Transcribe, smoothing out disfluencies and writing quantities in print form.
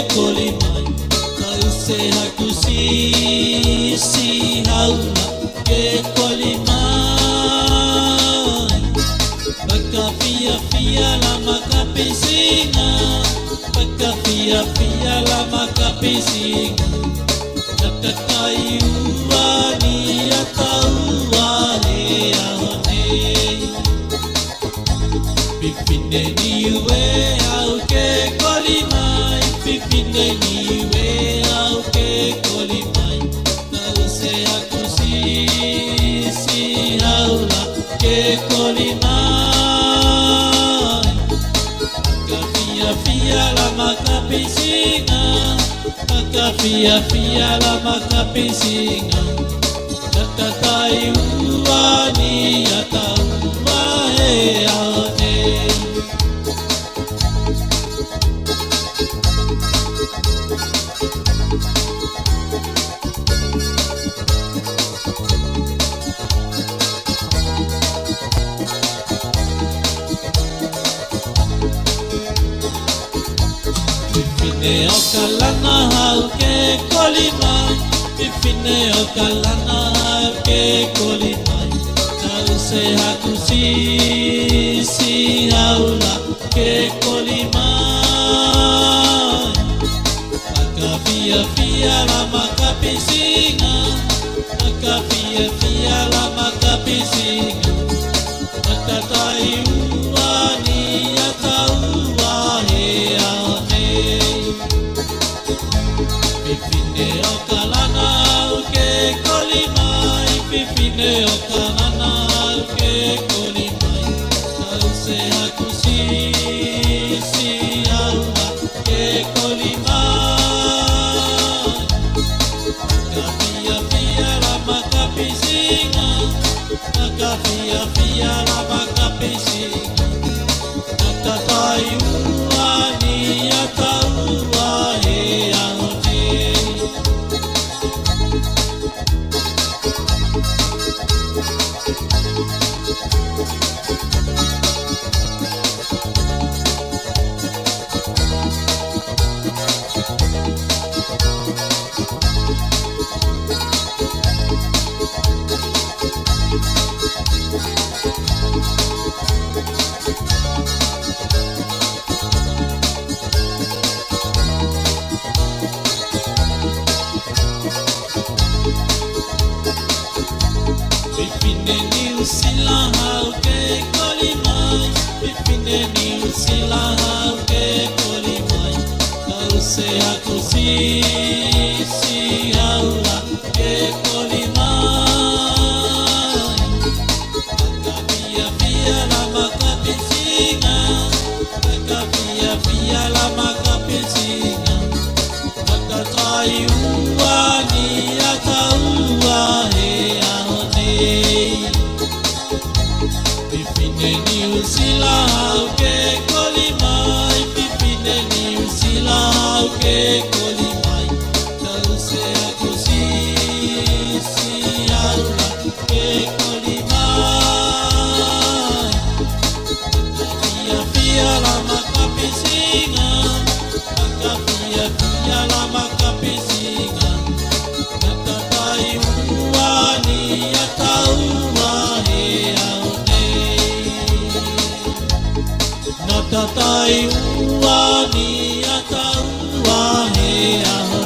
Kolimai kau sehat sisi haula ke kolimai baka fia lama kapisinga baka fia lama kapisinga nakakayuani atauane ahone pipine niwe au ke kolimai pipine niwe au ke kolimai kau sehat sisi haula ke kolimai fia lama kapisinga maka fia lama kapisinga nakatai uani atau wae aone Pipine o kalana hau ke kolimai Pipine o kalana hau ke kolimai Kau sehat sisi haula ke kolimai Maka fia lama kapisinga Maka fia lama kapisinga Maka tai uani atau wahe aone Pipine o kalana ke kolimai Pipine o kalana ke kolimai Kau sehat sisi haula ke kolimai Maka fia lama kapisinga Maka fia lama kapisinga Nakatai uani atau wahe aone Pipine ni usila hau ke kolimai Pipine ni usila hau ke kolimai Kau sehat sisi haula ke kolimai Maka fia lama kapisinga Maka fia lama kapisinga Maka tai uani atau wahe aone Pipine ni usila hau ke kolimai Pipine ni usila hau ke kolimai Kau sehat sisi haula ke kolimai Maka fia lama kapisinga Maka fia lama kapisinga Nakatai uani atau wahe aone Nakatai uani atau wahe aone